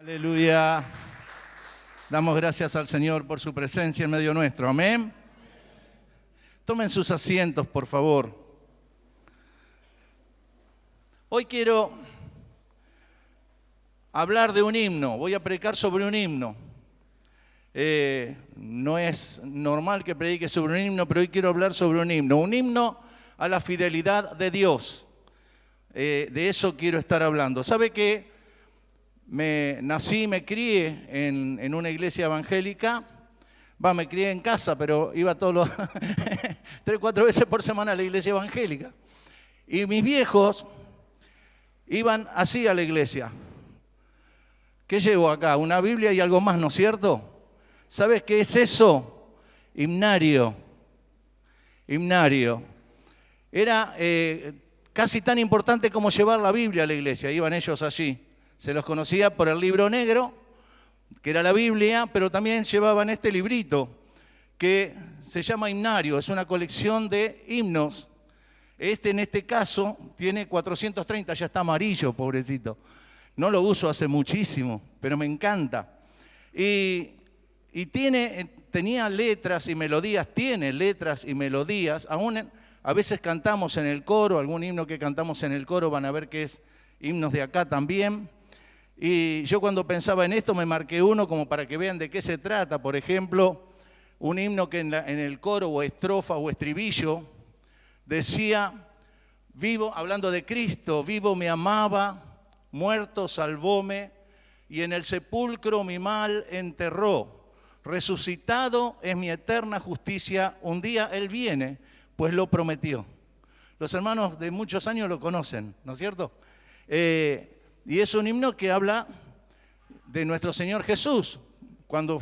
Aleluya. Damos gracias al Señor por su presencia en medio nuestro. Amén. Tomen sus asientos, por favor. Hoy quiero hablar de un himno. Voy a predicar sobre un himno. No es normal que predique sobre un himno, pero hoy quiero hablar sobre un himno. Un himno a la fidelidad de Dios. De eso quiero estar hablando. ¿Sabe qué? Nací y me crié en una iglesia evangélica. Me crié en casa, pero iba todos los 3-4 veces por semana a la iglesia evangélica. Y mis viejos iban así a la iglesia. ¿Qué llevo acá? Una Biblia y algo más, ¿no es cierto? ¿Sabes qué es eso? Himnario. Himnario. Era casi tan importante como llevar la Biblia a la iglesia. Iban ellos allí. Se los conocía por el libro negro, que era la Biblia, pero también llevaban este librito que se llama Himnario. Es una colección de himnos. En este caso tiene 430, ya está amarillo, pobrecito. No lo uso hace muchísimo, pero me encanta. Y tenía letras y melodías, tiene letras y melodías. Aún a veces cantamos en el coro, algún himno que cantamos en el coro van a ver que es himnos de acá también. Y yo cuando pensaba en esto me marqué uno como para que vean de qué se trata. Por ejemplo, un himno que en el coro o estrofa o estribillo decía, vivo, hablando de Cristo, vivo me amaba, muerto salvóme, y en el sepulcro mi mal enterró. Resucitado es mi eterna justicia, un día Él viene, pues lo prometió. Los hermanos de muchos años lo conocen, ¿no es cierto? Y es un himno que habla de nuestro Señor Jesús. Cuando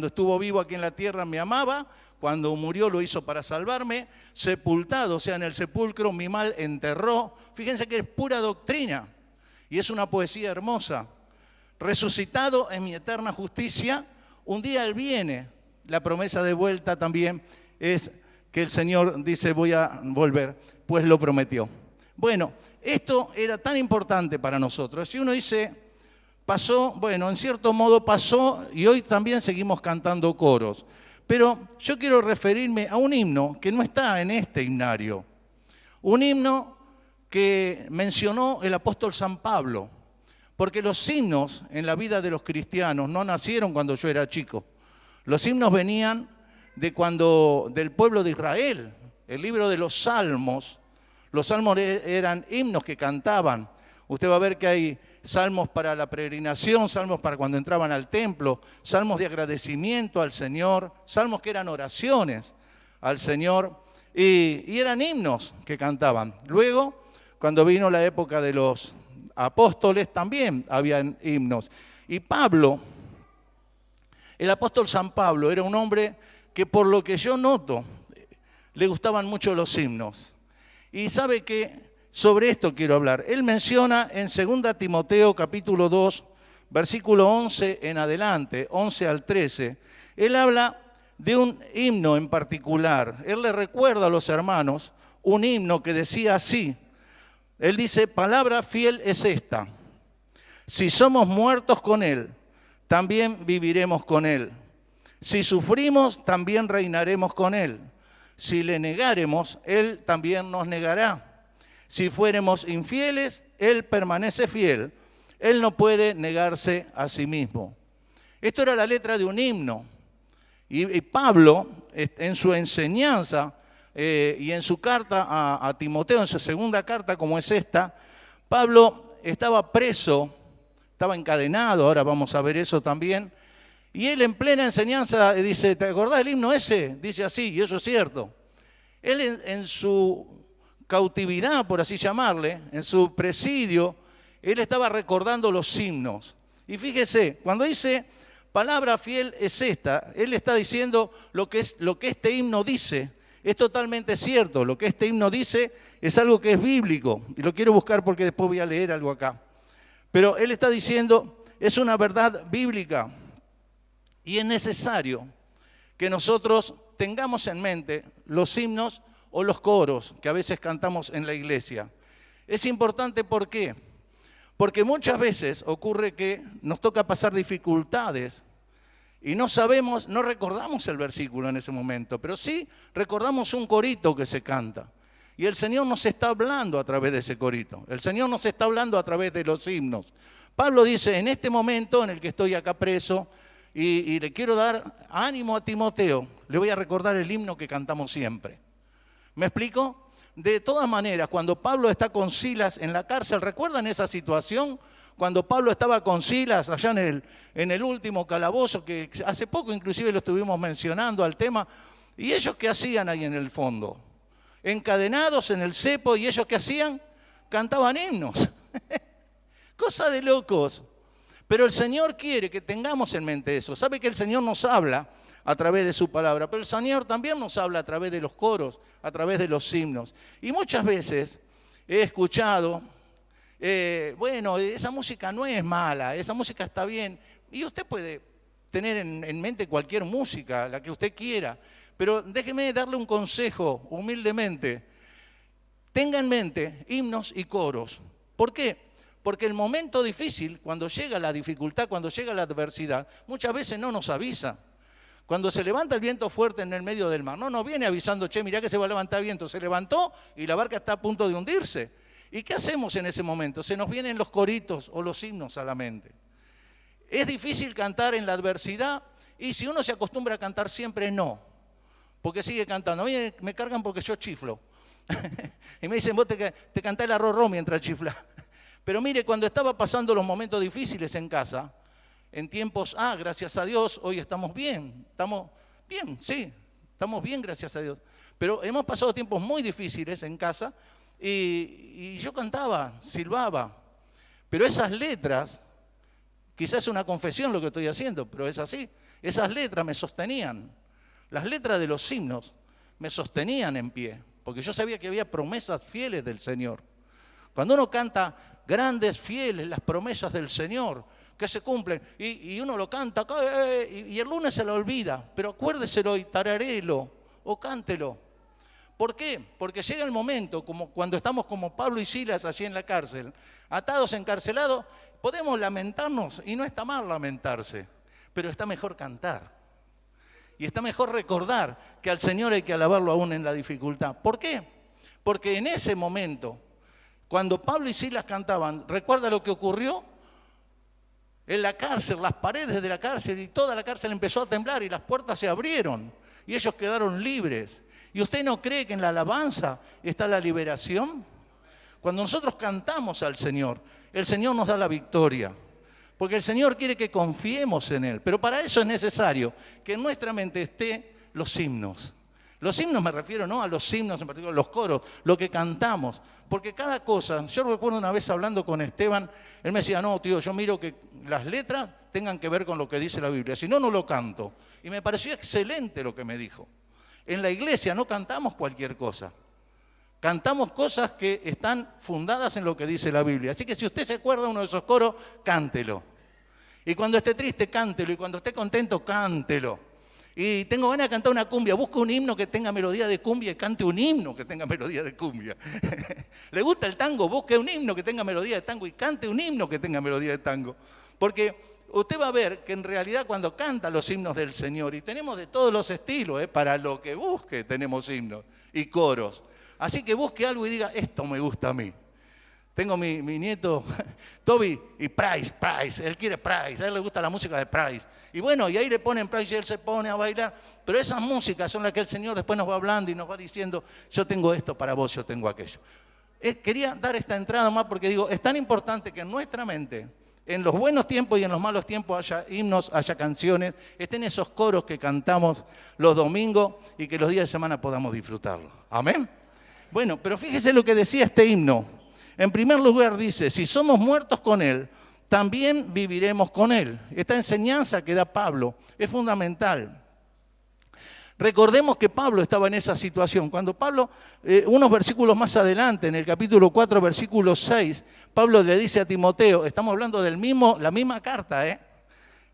estuvo vivo aquí en la tierra me amaba, cuando murió lo hizo para salvarme, sepultado, o sea, en el sepulcro mi mal enterró. Fíjense que es pura doctrina y es una poesía hermosa. Resucitado en mi eterna justicia, un día Él viene. La promesa de vuelta también es que el Señor dice voy a volver, pues lo prometió. Bueno, esto era tan importante para nosotros. Y uno dice, pasó, bueno, en cierto modo pasó y hoy también seguimos cantando coros. Pero yo quiero referirme a un himno que no está en este himnario. Un himno que mencionó el apóstol San Pablo. Porque los himnos en la vida de los cristianos no nacieron cuando yo era chico. Los himnos venían del pueblo de Israel. El libro de los Salmos. Los salmos eran himnos que cantaban. Usted va a ver que hay salmos para la peregrinación, salmos para cuando entraban al templo, salmos de agradecimiento al Señor, salmos que eran oraciones al Señor y eran himnos que cantaban. Luego, cuando vino la época de los apóstoles, también habían himnos. Y Pablo, el apóstol San Pablo, era un hombre que por lo que yo noto, le gustaban mucho los himnos. Y sabe que sobre esto quiero hablar. Él menciona en 2 Timoteo capítulo 2, versículo 11 en adelante, 11 al 13. Él habla de un himno en particular. Él le recuerda a los hermanos un himno que decía así. Él dice, palabra fiel es esta. Si somos muertos con Él, también viviremos con Él. Si sufrimos, también reinaremos con Él. Si le negáremos, Él también nos negará. Si fuéramos infieles, Él permanece fiel. Él no puede negarse a sí mismo. Esto era la letra de un himno. Y Pablo, en su enseñanza y en su carta a Timoteo, en su segunda carta como es esta, Pablo estaba preso, estaba encadenado, ahora vamos a ver eso también. Y él en plena enseñanza dice, ¿te acordás del himno ese? Dice así, y eso es cierto. Él en su cautividad, por así llamarle, en su presidio, él estaba recordando los himnos. Y fíjese, cuando dice, palabra fiel es esta, él está diciendo lo que este himno dice. Es totalmente cierto, lo que este himno dice es algo que es bíblico. Y lo quiero buscar porque después voy a leer algo acá. Pero él está diciendo, es una verdad bíblica. Y es necesario que nosotros tengamos en mente los himnos o los coros que a veces cantamos en la iglesia. Es importante, ¿por qué? Porque muchas veces ocurre que nos toca pasar dificultades y no sabemos, no recordamos el versículo en ese momento, pero sí recordamos un corito que se canta. Y el Señor nos está hablando a través de ese corito. El Señor nos está hablando a través de los himnos. Pablo dice, en este momento en el que estoy acá preso y le quiero dar ánimo a Timoteo, le voy a recordar el himno que cantamos siempre. ¿Me explico? De todas maneras, cuando Pablo está con Silas en la cárcel, ¿recuerdan esa situación? Cuando Pablo estaba con Silas allá en el último calabozo, que hace poco inclusive lo estuvimos mencionando al tema, ¿y ellos qué hacían ahí en el fondo? Encadenados en el cepo, ¿y ellos qué hacían? Cantaban himnos. Cosa de locos. Pero el Señor quiere que tengamos en mente eso. ¿Sabe que el Señor nos habla a través de su palabra? Pero el Señor también nos habla a través de los coros, a través de los himnos. Y muchas veces he escuchado, bueno, esa música no es mala, esa música está bien. Y usted puede tener en mente cualquier música, la que usted quiera. Pero déjeme darle un consejo humildemente. Tenga en mente himnos y coros. ¿Por qué? Porque el momento difícil, cuando llega la dificultad, cuando llega la adversidad, muchas veces no nos avisa. Cuando se levanta el viento fuerte en el medio del mar, no nos viene avisando, che, mirá que se va a levantar viento. Se levantó y la barca está a punto de hundirse. ¿Y qué hacemos en ese momento? Se nos vienen los coritos o los himnos a la mente. Es difícil cantar en la adversidad y si uno se acostumbra a cantar siempre, no. Porque sigue cantando. A mí me cargan porque yo chiflo. Y me dicen, vos te cantás el arroz mientras chiflas. Pero mire, cuando estaba pasando los momentos difíciles en casa, en tiempos, gracias a Dios, hoy estamos bien, estamos bien, gracias a Dios. Pero hemos pasado tiempos muy difíciles en casa y yo cantaba, silbaba. Pero esas letras, quizás es una confesión lo que estoy haciendo, pero es así. Esas letras me sostenían. Las letras de los himnos me sostenían en pie, porque yo sabía que había promesas fieles del Señor. Cuando uno canta grandes, fieles, las promesas del Señor, que se cumplen, y uno lo canta, y el lunes se lo olvida, pero acuérdeselo y tararelo, o cántelo. ¿Por qué? Porque llega el momento, como cuando estamos como Pablo y Silas allí en la cárcel, atados, encarcelados, podemos lamentarnos, y no está mal lamentarse, pero está mejor cantar. Y está mejor recordar que al Señor hay que alabarlo aún en la dificultad. ¿Por qué? Porque en ese momento, cuando Pablo y Silas cantaban, ¿recuerda lo que ocurrió? En la cárcel, las paredes de la cárcel y toda la cárcel empezó a temblar y las puertas se abrieron y ellos quedaron libres. ¿Y usted no cree que en la alabanza está la liberación? Cuando nosotros cantamos al Señor, el Señor nos da la victoria. Porque el Señor quiere que confiemos en Él. Pero para eso es necesario que en nuestra mente esté los himnos. Los himnos me refiero no a los himnos en particular, los coros, lo que cantamos. Porque cada cosa, yo recuerdo una vez hablando con Esteban, él me decía, no tío, yo miro que las letras tengan que ver con lo que dice la Biblia, si no, no lo canto. Y me pareció excelente lo que me dijo. En la iglesia no cantamos cualquier cosa. Cantamos cosas que están fundadas en lo que dice la Biblia. Así que si usted se acuerda de uno de esos coros, cántelo. Y cuando esté triste, cántelo. Y cuando esté contento, cántelo. Y tengo ganas de cantar una cumbia. Busca un himno que tenga melodía de cumbia y cante un himno que tenga melodía de cumbia. ¿Le gusta el tango? Busque un himno que tenga melodía de tango y cante un himno que tenga melodía de tango. Porque usted va a ver que en realidad cuando canta los himnos del Señor, y tenemos de todos los estilos, para lo que busque tenemos himnos y coros. Así que busque algo y diga, esto me gusta a mí. Tengo mi nieto, Toby, y Price, él quiere Price, a él le gusta la música de Price. Y bueno, y ahí le ponen Price y él se pone a bailar. Pero esas músicas son las que el Señor después nos va hablando y nos va diciendo, yo tengo esto para vos, yo tengo aquello. Quería dar esta entrada más porque digo, es tan importante que en nuestra mente, en los buenos tiempos y en los malos tiempos haya himnos, haya canciones, estén esos coros que cantamos los domingos y que los días de semana podamos disfrutarlo. Amén. Bueno, pero fíjese lo que decía este himno. En primer lugar dice, si somos muertos con Él, también viviremos con Él. Esta enseñanza que da Pablo es fundamental. Recordemos que Pablo estaba en esa situación. Cuando Pablo, unos versículos más adelante, en el capítulo 4, versículo 6, Pablo le dice a Timoteo, estamos hablando la misma carta,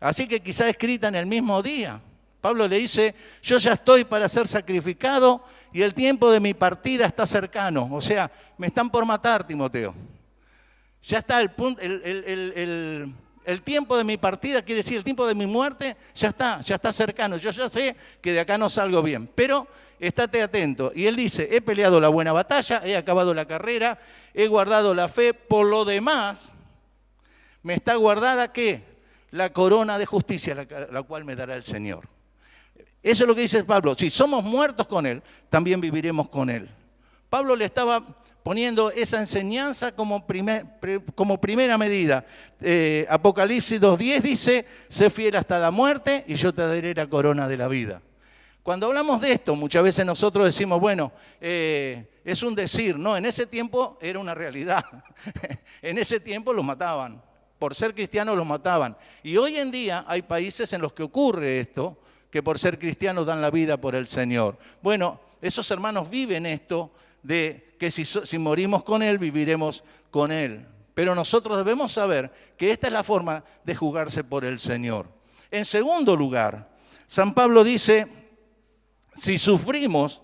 así que quizá escrita en el mismo día. Pablo le dice, yo ya estoy para ser sacrificado y el tiempo de mi partida está cercano. O sea, me están por matar, Timoteo. Ya está el punto, el tiempo de mi partida, quiere decir el tiempo de mi muerte, ya está cercano. Yo ya sé que de acá no salgo bien, pero estate atento. Y él dice, he peleado la buena batalla, he acabado la carrera, he guardado la fe, por lo demás me está guardada, ¿qué? La corona de justicia, la cual me dará el Señor. Eso es lo que dice Pablo. Si somos muertos con Él, también viviremos con Él. Pablo le estaba poniendo esa enseñanza como primera medida. Apocalipsis 2:10 dice, sé fiel hasta la muerte y yo te daré la corona de la vida. Cuando hablamos de esto, muchas veces nosotros decimos, bueno, es un decir. No, en ese tiempo era una realidad. En ese tiempo los mataban. Por ser cristianos los mataban. Y hoy en día hay países en los que ocurre esto, que por ser cristianos dan la vida por el Señor. Bueno, esos hermanos viven esto de que si morimos con Él, viviremos con Él. Pero nosotros debemos saber que esta es la forma de jugarse por el Señor. En segundo lugar, San Pablo dice, si sufrimos,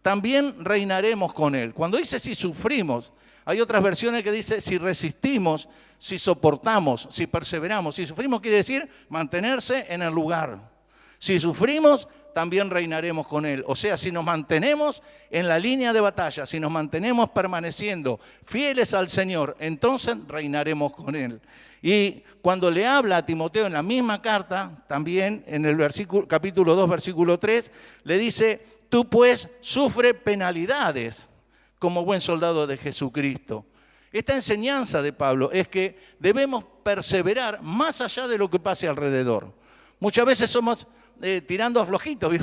también reinaremos con Él. Cuando dice si sufrimos, hay otras versiones que dice si resistimos, si soportamos, si perseveramos. Si sufrimos quiere decir mantenerse en el lugar. Si sufrimos, también reinaremos con Él. O sea, si nos mantenemos en la línea de batalla, si nos mantenemos permaneciendo fieles al Señor, entonces reinaremos con Él. Y cuando le habla a Timoteo en la misma carta, también en el capítulo 2, versículo 3, le dice, tú pues sufre penalidades como buen soldado de Jesucristo. Esta enseñanza de Pablo es que debemos perseverar más allá de lo que pase alrededor. Muchas veces somos tirando a flojitos,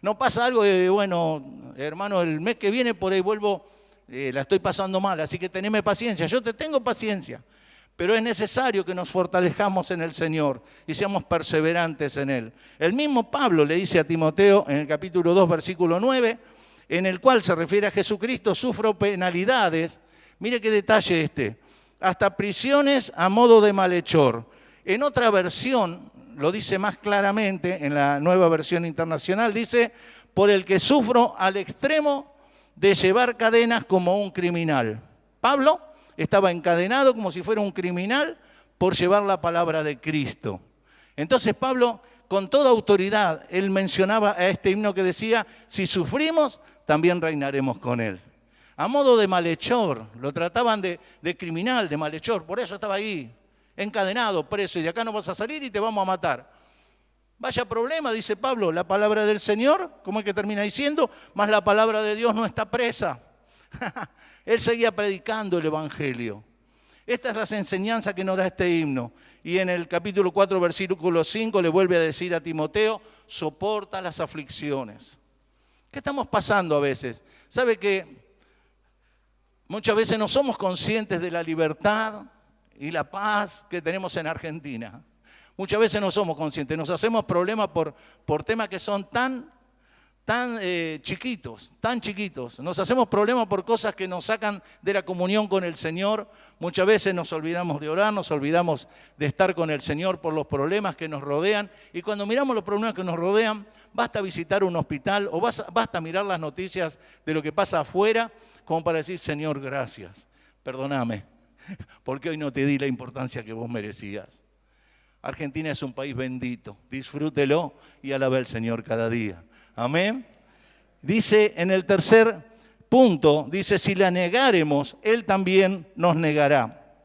no pasa algo de, bueno, hermano, el mes que viene por ahí vuelvo, la estoy pasando mal, así que teneme paciencia. Yo te tengo paciencia, pero es necesario que nos fortalezcamos en el Señor y seamos perseverantes en Él. El mismo Pablo le dice a Timoteo en el capítulo 2, versículo 9, en el cual se refiere a Jesucristo, sufro penalidades, mire qué detalle este, hasta prisiones a modo de malhechor. En otra versión, lo dice más claramente, en la Nueva Versión Internacional, dice, por el que sufro al extremo de llevar cadenas como un criminal. Pablo estaba encadenado como si fuera un criminal por llevar la palabra de Cristo. Entonces Pablo, con toda autoridad, él mencionaba a este himno que decía, si sufrimos, también reinaremos con Él. A modo de malhechor, lo trataban de criminal, de malhechor, por eso estaba ahí, encadenado, preso, y de acá no vas a salir y te vamos a matar. Vaya problema, dice Pablo, la palabra del Señor, ¿cómo es que termina diciendo? Más la palabra de Dios no está presa. Él seguía predicando el Evangelio. Esta es la enseñanza que nos da este himno. Y en el capítulo 4, versículo 5, le vuelve a decir a Timoteo, soporta las aflicciones. ¿Qué estamos pasando a veces? ¿Sabe que muchas veces no somos conscientes de la libertad y la paz que tenemos en Argentina? Muchas veces no somos conscientes, nos hacemos problemas por temas que son tan chiquitos, tan chiquitos. Nos hacemos problemas por cosas que nos sacan de la comunión con el Señor. Muchas veces nos olvidamos de orar, nos olvidamos de estar con el Señor por los problemas que nos rodean. Y cuando miramos los problemas que nos rodean, basta visitar un hospital o basta mirar las noticias de lo que pasa afuera como para decir, Señor, gracias, perdóname, porque hoy no te di la importancia que vos merecías. Argentina es un país bendito, disfrútelo y alabe al Señor cada día. Amén. Dice en el tercer punto, dice, si la negáremos, Él también nos negará.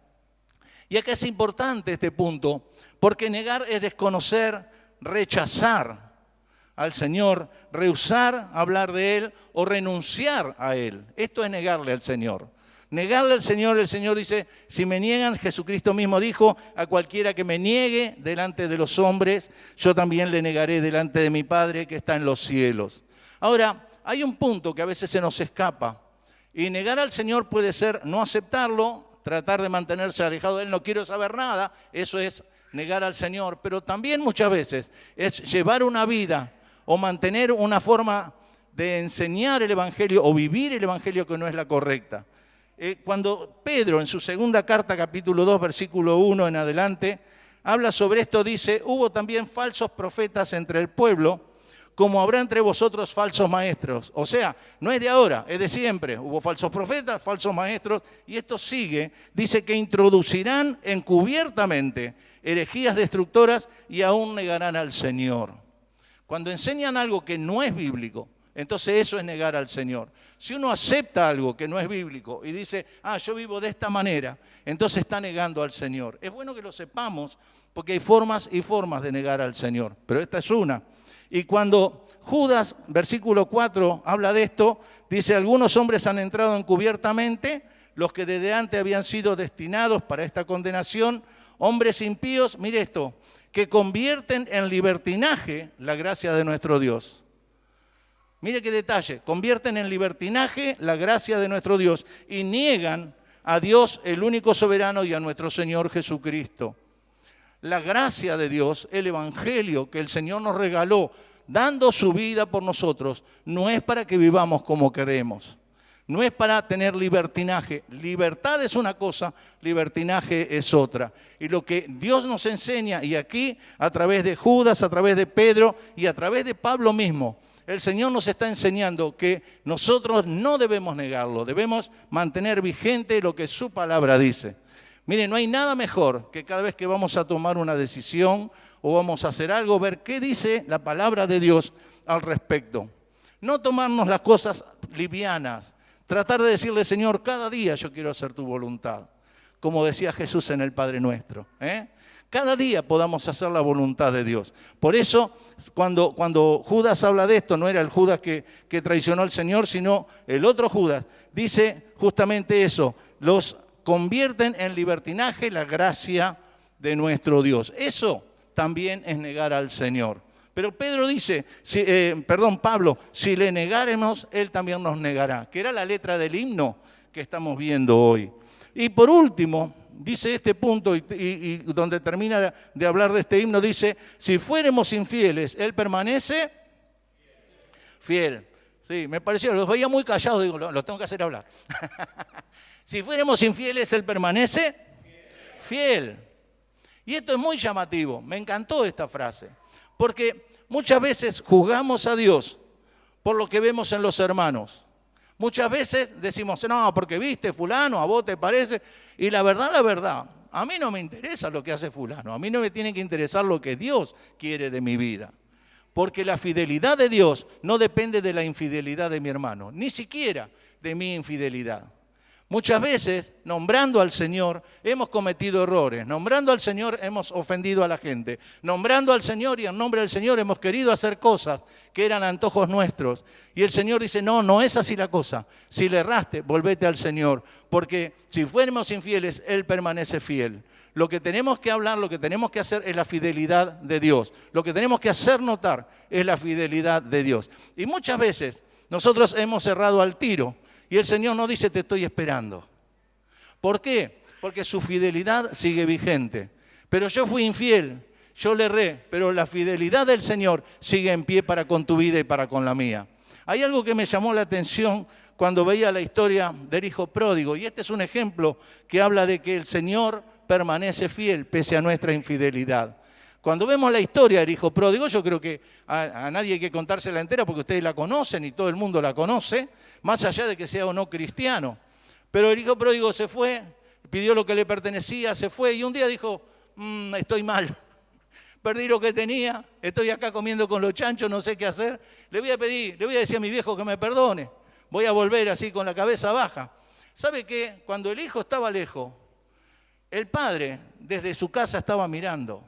Y acá es importante este punto, porque negar es desconocer, rechazar al Señor, rehusar hablar de Él o renunciar a Él. Esto es negarle al Señor. Negarle al Señor, el Señor dice, si me niegan, Jesucristo mismo dijo, a cualquiera que me niegue delante de los hombres, yo también le negaré delante de mi Padre que está en los cielos. Ahora, hay un punto que a veces se nos escapa, y negar al Señor puede ser no aceptarlo, tratar de mantenerse alejado de Él, no quiero saber nada, eso es negar al Señor, pero también muchas veces es llevar una vida o mantener una forma de enseñar el Evangelio o vivir el Evangelio que no es la correcta. Cuando Pedro en su segunda carta, capítulo 2, versículo 1 en adelante, habla sobre esto, dice, hubo también falsos profetas entre el pueblo, como habrá entre vosotros falsos maestros. O sea, no es de ahora, es de siempre. Hubo falsos profetas, falsos maestros, y esto sigue. Dice que introducirán encubiertamente herejías destructoras y aún negarán al Señor. Cuando enseñan algo que no es bíblico, entonces eso es negar al Señor. Si uno acepta algo que no es bíblico y dice, yo vivo de esta manera, entonces está negando al Señor. Es bueno que lo sepamos porque hay formas y formas de negar al Señor, pero esta es una. Y cuando Judas, versículo 4, habla de esto, dice, algunos hombres han entrado encubiertamente, los que desde antes habían sido destinados para esta condenación, hombres impíos, mire esto, que convierten en libertinaje la gracia de nuestro Dios. Mire qué detalle, convierten en libertinaje la gracia de nuestro Dios y niegan a Dios, el único soberano, y a nuestro Señor Jesucristo. La gracia de Dios, el evangelio que el Señor nos regaló, dando su vida por nosotros, no es para que vivamos como queremos. No es para tener libertinaje. Libertad es una cosa, libertinaje es otra. Y lo que Dios nos enseña, y aquí a través de Judas, a través de Pedro y a través de Pablo mismo, el Señor nos está enseñando que nosotros no debemos negarlo, debemos mantener vigente lo que su palabra dice. Miren, no hay nada mejor que cada vez que vamos a tomar una decisión o vamos a hacer algo, ver qué dice la palabra de Dios al respecto. No tomarnos las cosas livianas, tratar de decirle, Señor, cada día yo quiero hacer tu voluntad, como decía Jesús en el Padre Nuestro. Cada día podamos hacer la voluntad de Dios. Por eso, cuando Judas habla de esto, no era el Judas que traicionó al Señor, sino el otro Judas, dice justamente eso, los convierten en libertinaje la gracia de nuestro Dios. Eso también es negar al Señor. Pero Pedro dice, Pablo, si le negáremos, Él también nos negará, que era la letra del himno que estamos viendo hoy. Y por último, dice este punto, y donde termina de hablar de este himno, dice, si fuéramos infieles, Él permanece fiel. Sí, me pareció, los veía muy callados, digo, los tengo que hacer hablar. Si fuéramos infieles, Él permanece fiel. Y esto es muy llamativo, me encantó esta frase, porque muchas veces juzgamos a Dios por lo que vemos en los hermanos. Muchas veces decimos, no, porque viste fulano, a vos te parece. Y la verdad, a mí no me interesa lo que hace fulano, a mí no me tiene que interesar lo que Dios quiere de mi vida. Porque la fidelidad de Dios no depende de la infidelidad de mi hermano, ni siquiera de mi infidelidad. Muchas veces, nombrando al Señor, hemos cometido errores. Nombrando al Señor, hemos ofendido a la gente. Nombrando al Señor y en nombre del Señor hemos querido hacer cosas que eran antojos nuestros. Y el Señor dice, no es así la cosa. Si le erraste, volvete al Señor. Porque si fuéramos infieles, Él permanece fiel. Lo que tenemos que hablar, lo que tenemos que hacer es la fidelidad de Dios. Lo que tenemos que hacer notar es la fidelidad de Dios. Y muchas veces nosotros hemos errado al tiro. Y el Señor no dice, te estoy esperando. ¿Por qué? Porque su fidelidad sigue vigente. Pero yo fui infiel, yo le erré, pero la fidelidad del Señor sigue en pie para con tu vida y para con la mía. Hay algo que me llamó la atención cuando veía la historia del hijo pródigo. Y este es un ejemplo que habla de que el Señor permanece fiel pese a nuestra infidelidad. Cuando vemos la historia del hijo pródigo, yo creo que a nadie hay que contársela entera porque ustedes la conocen y todo el mundo la conoce, más allá de que sea o no cristiano. Pero el hijo pródigo se fue, pidió lo que le pertenecía, se fue y un día dijo, estoy mal, perdí lo que tenía, estoy acá comiendo con los chanchos, no sé qué hacer. Le voy a decir a mi viejo que me perdone, voy a volver así con la cabeza baja. ¿Sabe qué? Cuando el hijo estaba lejos, el padre desde su casa estaba mirando.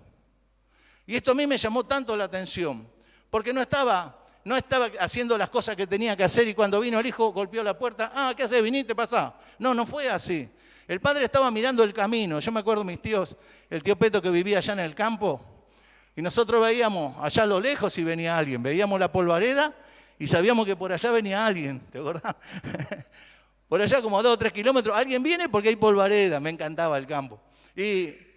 Y esto a mí me llamó tanto la atención, porque no estaba haciendo las cosas que tenía que hacer y cuando vino el hijo golpeó la puerta, ¿qué haces? Viniste, pasá. No fue así. El padre estaba mirando el camino. Yo me acuerdo mis tíos, el tío Peto que vivía allá en el campo, y nosotros veíamos allá a lo lejos si venía alguien, veíamos la polvareda y sabíamos que por allá venía alguien, ¿te acordás? Por allá como a 2 o 3 kilómetros, alguien viene porque hay polvareda, me encantaba el campo.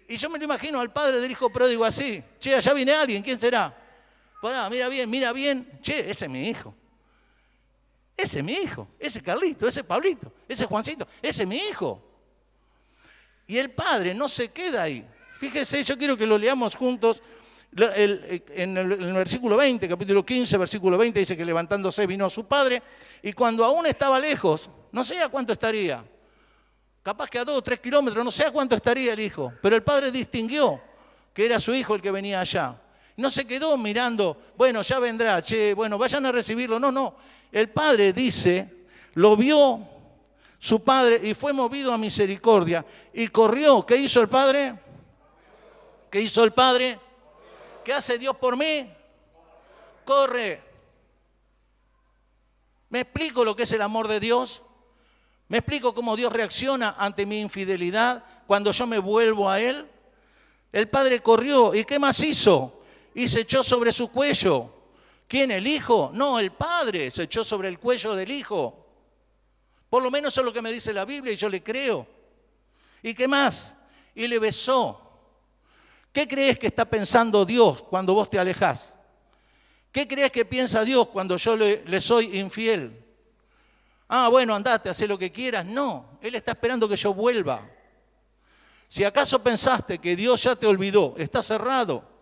Y yo me lo imagino al padre del hijo pródigo así. Che, allá viene alguien, ¿quién será? Pará, mira bien. Che, ese es mi hijo. Ese es mi hijo. Ese Carlito, ese Pablito, ese Juancito, ese es mi hijo. Y el padre no se queda ahí. Fíjese, yo quiero que lo leamos juntos En el versículo 20, capítulo 15, versículo 20, dice que levantándose vino a su padre y cuando aún estaba lejos, no sé a cuánto estaría, capaz que a 2 o 3 kilómetros, no sé a cuánto estaría el hijo, pero el padre distinguió que era su hijo el que venía allá. No se quedó mirando, bueno, ya vendrá, bueno, vayan a recibirlo. No. El padre dice, lo vio su padre y fue movido a misericordia y corrió. ¿Qué hizo el padre? ¿Qué hizo el padre? ¿Qué hace Dios por mí? Corre. ¿Me explico lo que es el amor de Dios? ¿Me explico cómo Dios reacciona ante mi infidelidad cuando yo me vuelvo a Él? El padre corrió. ¿Y qué más hizo? Y se echó sobre su cuello. ¿Quién? ¿El hijo? No, el padre se echó sobre el cuello del hijo. Por lo menos eso es lo que me dice la Biblia y yo le creo. ¿Y qué más? Y le besó. ¿Qué crees que está pensando Dios cuando vos te alejás? ¿Qué crees que piensa Dios cuando yo le soy infiel? Ah, bueno, andate, haz lo que quieras. No, Él está esperando que yo vuelva. Si acaso pensaste que Dios ya te olvidó, está cerrado.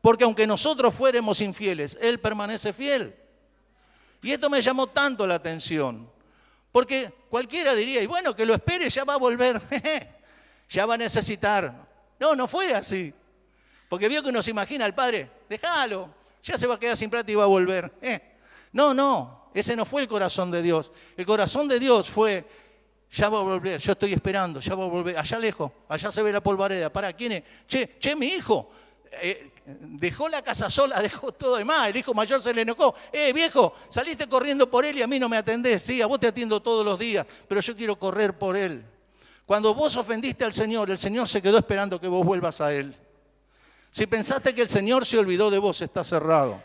Porque aunque nosotros fuéramos infieles, Él permanece fiel. Y esto me llamó tanto la atención. Porque cualquiera diría, y bueno, que lo espere, ya va a volver. Ya va a necesitar. No fue así. Porque vio que uno se imagina al padre, déjalo, ya se va a quedar sin plata y va a volver. No, ese no fue el corazón de Dios. El corazón de Dios fue, ya va a volver, yo estoy esperando, ya va a volver, allá lejos, allá se ve la polvareda. ¿Para quién es? Che, mi hijo, dejó la casa sola, dejó todo de más, el hijo mayor se le enojó. Viejo, saliste corriendo por él y a mí no me atendés. Sí, a vos te atiendo todos los días, pero yo quiero correr por él. Cuando vos ofendiste al Señor, el Señor se quedó esperando que vos vuelvas a Él. Si pensaste que el Señor se olvidó de vos, está cerrado.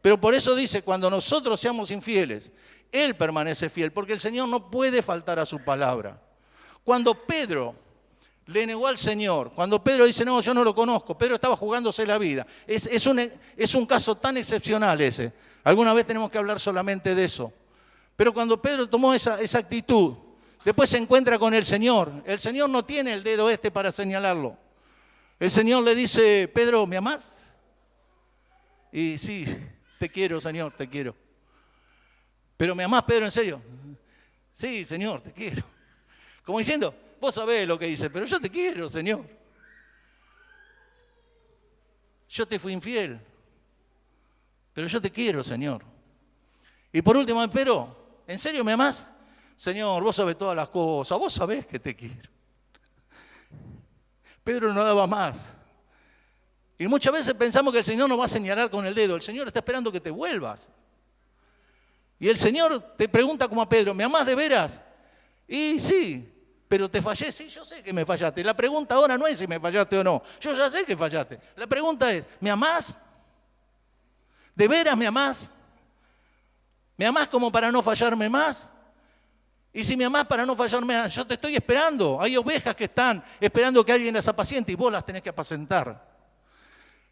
Pero por eso dice, cuando nosotros seamos infieles, Él permanece fiel, porque el Señor no puede faltar a su palabra. Cuando Pedro le negó al Señor, cuando Pedro dice, no, yo no lo conozco, Pedro estaba jugándose la vida. Es un caso tan excepcional ese. Alguna vez tenemos que hablar solamente de eso. Pero cuando Pedro tomó esa actitud, después se encuentra con el Señor. El Señor no tiene el dedo para señalarlo. El Señor le dice, Pedro, ¿me amás? Y sí, te quiero, Señor, te quiero. ¿Pero me amás, Pedro, en serio? Sí, Señor, te quiero. Como diciendo, vos sabés lo que dice, pero yo te quiero, Señor. Yo te fui infiel, pero yo te quiero, Señor. Y por último, Pedro, ¿en serio me amás? Señor, vos sabés todas las cosas, vos sabés que te quiero. Pedro no daba más. Y muchas veces pensamos que el Señor nos va a señalar con el dedo. El Señor está esperando que te vuelvas. Y el Señor te pregunta como a Pedro, ¿me amás de veras? Y sí, pero te fallé. Sí, yo sé que me fallaste. La pregunta ahora no es si me fallaste o no. Yo ya sé que fallaste. La pregunta es, ¿me amás? ¿De veras me amás? ¿Me amás como para no fallarme más? Y si me amás para no fallarme más, yo te estoy esperando. Hay ovejas que están esperando que alguien las apaciente y vos las tenés que apacentar.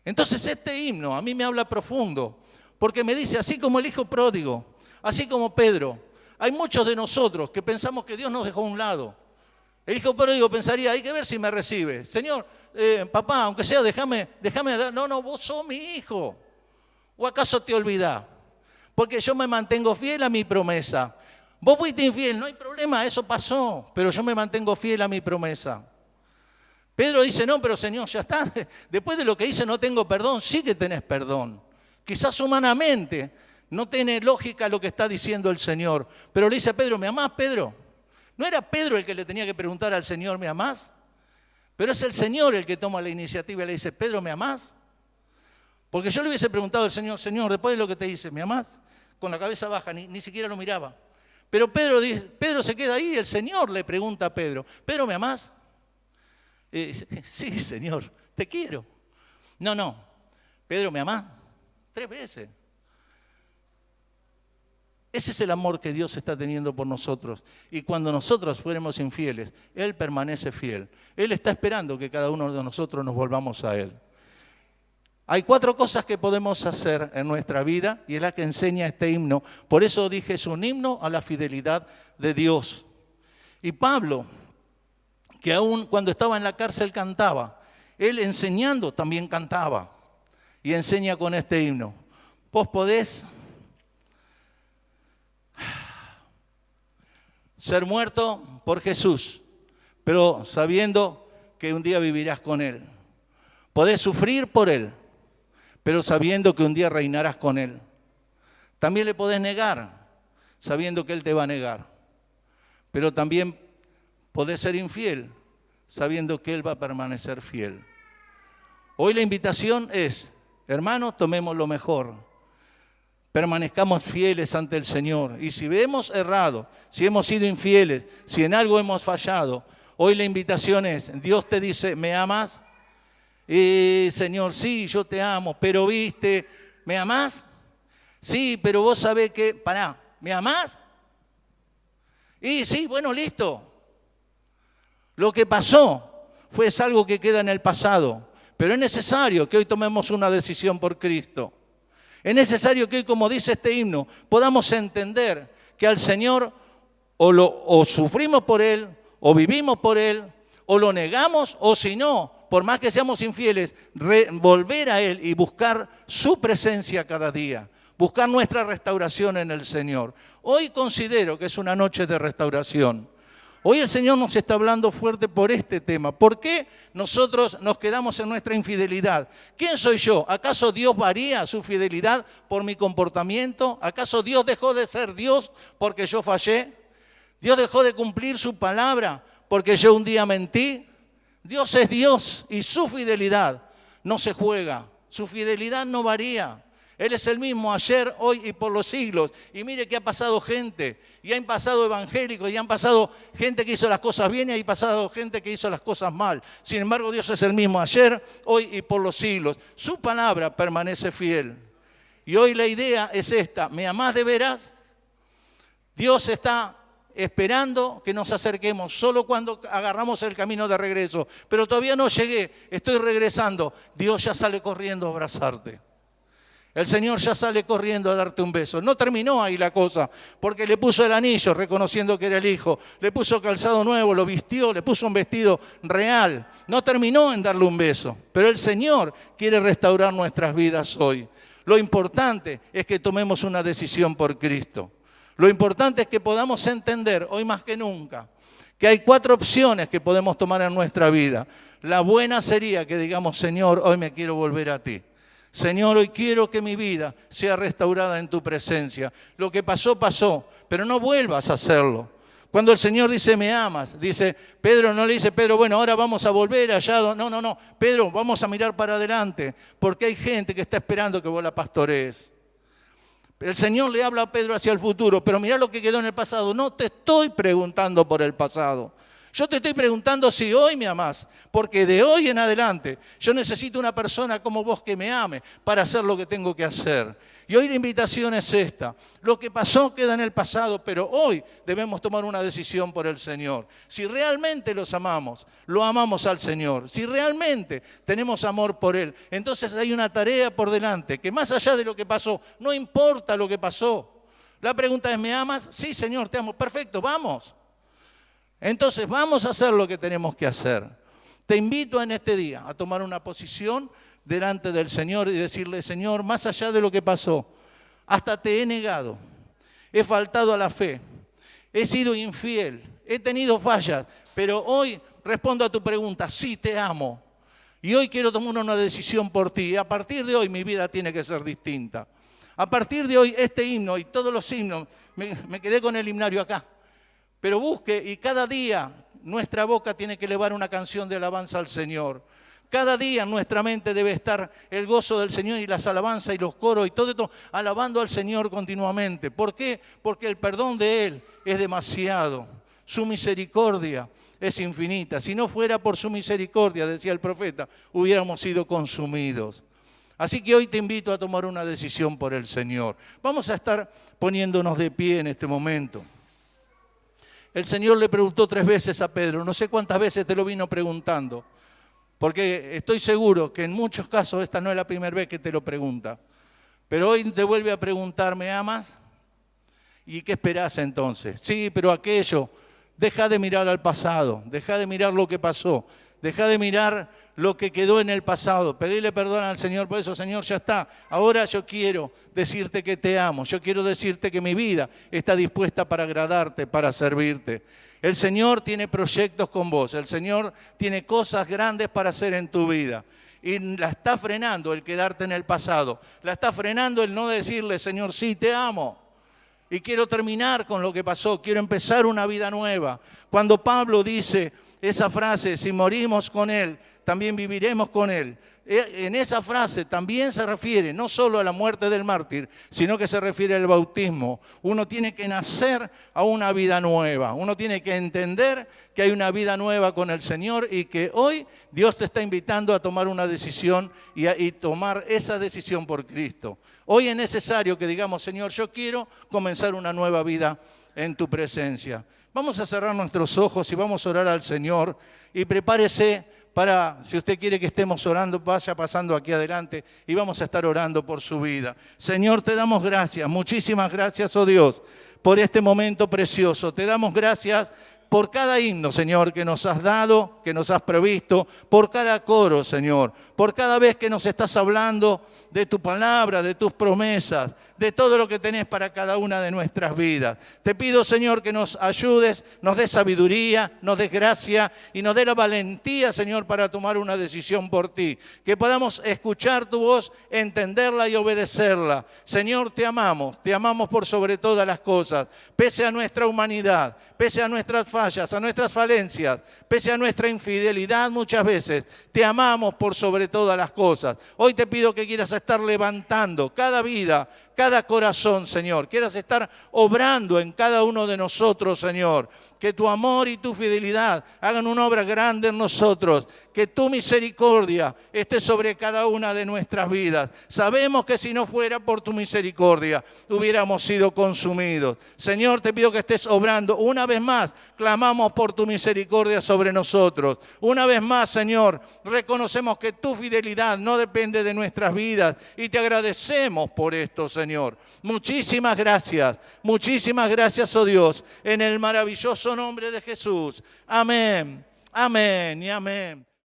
Entonces este himno a mí me habla profundo, porque me dice, así como el hijo pródigo, así como Pedro, hay muchos de nosotros que pensamos que Dios nos dejó a un lado. El hijo pródigo pensaría, hay que ver si me recibe. Señor, papá, aunque sea, déjame dar. No, vos sos mi hijo. ¿O acaso te olvidás? Porque yo me mantengo fiel a mi promesa. Vos fuiste infiel, no hay problema, eso pasó, pero yo me mantengo fiel a mi promesa. Pedro dice, no, pero Señor, ya está. Después de lo que hice no tengo perdón. Sí que tenés perdón. Quizás humanamente no tiene lógica lo que está diciendo el Señor. Pero le dice a Pedro, ¿me amás, Pedro? ¿No era Pedro el que le tenía que preguntar al Señor, ¿me amás? Pero es el Señor el que toma la iniciativa y le dice, Pedro, ¿me amás? Porque yo le hubiese preguntado al Señor, Señor, después de lo que te hice, ¿me amás? Con la cabeza baja, ni siquiera lo miraba. Pero Pedro se queda ahí y el Señor le pregunta a Pedro, ¿Pedro, me amás? Sí, Señor, te quiero. No, Pedro, ¿me amás? 3 veces. Ese es el amor que Dios está teniendo por nosotros. Y cuando nosotros fuéramos infieles, Él permanece fiel. Él está esperando que cada uno de nosotros nos volvamos a Él. Hay 4 cosas que podemos hacer en nuestra vida y es la que enseña este himno. Por eso dije, es un himno a la fidelidad de Dios. Y Pablo, que aún cuando estaba en la cárcel cantaba, él enseñando también cantaba. y enseña con este himno. Vos podés ser muerto por Jesús, pero sabiendo que un día vivirás con Él. Podés sufrir por Él, pero sabiendo que un día reinarás con Él. También le podés negar, sabiendo que Él te va a negar. Pero también podés ser infiel, sabiendo que Él va a permanecer fiel. Hoy la invitación es, hermanos, tomemos lo mejor. Permanezcamos fieles ante el Señor. Y si hemos errado, si hemos sido infieles, si en algo hemos fallado, hoy la invitación es, Dios te dice, ¿me amas? Y Señor, sí, yo te amo, pero viste, ¿me amás? Sí, pero vos sabés que, pará, ¿me amás? Y sí, bueno, listo. Lo que pasó fue algo que queda en el pasado, pero es necesario que hoy tomemos una decisión por Cristo. Es necesario que hoy, como dice este himno, podamos entender que al Señor o sufrimos por Él, o vivimos por Él, o lo negamos, o si no, por más que seamos infieles, volver a Él y buscar su presencia cada día, buscar nuestra restauración en el Señor. Hoy considero que es una noche de restauración. Hoy el Señor nos está hablando fuerte por este tema. ¿Por qué nosotros nos quedamos en nuestra infidelidad? ¿Quién soy yo? ¿Acaso Dios varía su fidelidad por mi comportamiento? ¿Acaso Dios dejó de ser Dios porque yo fallé? ¿Dios dejó de cumplir su palabra porque yo un día mentí? Dios es Dios y su fidelidad no se juega. Su fidelidad no varía. Él es el mismo ayer, hoy y por los siglos. Y mire que ha pasado gente, y han pasado evangélicos, y han pasado gente que hizo las cosas bien, y ha pasado gente que hizo las cosas mal. Sin embargo, Dios es el mismo ayer, hoy y por los siglos. Su palabra permanece fiel. Y hoy la idea es esta, ¿me amás de veras? Dios está esperando que nos acerquemos, solo cuando agarramos el camino de regreso. Pero todavía no llegué, estoy regresando. Dios ya sale corriendo a abrazarte. El Señor ya sale corriendo a darte un beso. No terminó ahí la cosa, porque le puso el anillo reconociendo que era el Hijo. Le puso calzado nuevo, lo vistió, le puso un vestido real. No terminó en darle un beso, pero el Señor quiere restaurar nuestras vidas hoy. Lo importante es que tomemos una decisión por Cristo. Lo importante es que podamos entender, hoy más que nunca, que hay 4 opciones que podemos tomar en nuestra vida. La buena sería que digamos, Señor, hoy me quiero volver a ti. Señor, hoy quiero que mi vida sea restaurada en tu presencia. Lo que pasó, pasó, pero no vuelvas a hacerlo. Cuando el Señor dice, me amas, dice, Pedro no le dice, Pedro, bueno, ahora vamos a volver allá. No, Pedro, vamos a mirar para adelante, porque hay gente que está esperando que vos la pastorees. El Señor le habla a Pedro hacia el futuro, pero mirá lo que quedó en el pasado. No te estoy preguntando por el pasado. Yo te estoy preguntando si hoy me amás, porque de hoy en adelante yo necesito una persona como vos que me ame para hacer lo que tengo que hacer. Y hoy la invitación es esta. Lo que pasó queda en el pasado, pero hoy debemos tomar una decisión por el Señor. Si realmente los amamos, lo amamos al Señor. Si realmente tenemos amor por Él, entonces hay una tarea por delante, que más allá de lo que pasó, no importa lo que pasó. La pregunta es, ¿me amas? Sí, Señor, te amo. Perfecto, vamos. Entonces vamos a hacer lo que tenemos que hacer. Te invito en este día a tomar una posición delante del Señor y decirle, Señor, más allá de lo que pasó, hasta te he negado, he faltado a la fe, he sido infiel, he tenido fallas, pero hoy respondo a tu pregunta, sí te amo. Y hoy quiero tomar una decisión por ti. A partir de hoy mi vida tiene que ser distinta. A partir de hoy este himno y todos los himnos, me quedé con el himnario acá. Pero busque y cada día nuestra boca tiene que elevar una canción de alabanza al Señor. Cada día en nuestra mente debe estar el gozo del Señor y las alabanzas y los coros y todo esto alabando al Señor continuamente. ¿Por qué? Porque el perdón de Él es demasiado. Su misericordia es infinita. Si no fuera por su misericordia, decía el profeta, hubiéramos sido consumidos. Así que hoy te invito a tomar una decisión por el Señor. Vamos a estar poniéndonos de pie en este momento. El Señor le preguntó 3 veces a Pedro, no sé cuántas veces te lo vino preguntando, porque estoy seguro que en muchos casos esta no es la primera vez que te lo pregunta. Pero hoy te vuelve a preguntar, ¿me amas? ¿Y qué esperás entonces? Sí, pero aquello, deja de mirar al pasado, deja de mirar lo que pasó, deja de mirar lo que quedó en el pasado. Pedile perdón al Señor por eso. Señor, ya está. Ahora yo quiero decirte que te amo. Yo quiero decirte que mi vida está dispuesta para agradarte, para servirte. El Señor tiene proyectos con vos. El Señor tiene cosas grandes para hacer en tu vida. Y la está frenando el quedarte en el pasado. La está frenando el no decirle, Señor, sí, te amo. Y quiero terminar con lo que pasó. Quiero empezar una vida nueva. Cuando Pablo dice esa frase, si morimos con Él, también viviremos con Él. En esa frase también se refiere no solo a la muerte del mártir, sino que se refiere al bautismo. Uno tiene que nacer a una vida nueva. Uno tiene que entender que hay una vida nueva con el Señor y que hoy Dios te está invitando a tomar una decisión y tomar esa decisión por Cristo. Hoy es necesario que digamos, Señor, yo quiero comenzar una nueva vida en tu presencia. Vamos a cerrar nuestros ojos y vamos a orar al Señor y prepárese para, si usted quiere que estemos orando, vaya pasando aquí adelante y vamos a estar orando por su vida. Señor, te damos gracias, muchísimas gracias, oh Dios, por este momento precioso. Te damos gracias por cada himno, Señor, que nos has dado, que nos has provisto, por cada coro, Señor, por cada vez que nos estás hablando de tu palabra, de tus promesas, de todo lo que tenés para cada una de nuestras vidas. Te pido, Señor, que nos ayudes, nos des sabiduría, nos des gracia y nos dé la valentía, Señor, para tomar una decisión por ti. Que podamos escuchar tu voz, entenderla y obedecerla. Señor, te amamos por sobre todas las cosas, pese a nuestra humanidad, pese a nuestras fallas, a nuestras falencias, pese a nuestra infidelidad muchas veces. Te amamos por sobre todas las cosas. Hoy te pido que quieras estar levantando cada vida, cada corazón, Señor. Quieras estar obrando en cada uno de nosotros, Señor. Que tu amor y tu fidelidad hagan una obra grande en nosotros. Que tu misericordia esté sobre cada una de nuestras vidas. Sabemos que si no fuera por tu misericordia, hubiéramos sido consumidos. Señor, te pido que estés obrando. Una vez más, clamamos por tu misericordia sobre nosotros. Una vez más, Señor, reconocemos que tu fidelidad no depende de nuestras vidas. Y te agradecemos por esto, Señor. Muchísimas gracias, oh Dios, en el maravilloso nombre de Jesús. Amén, amén y amén.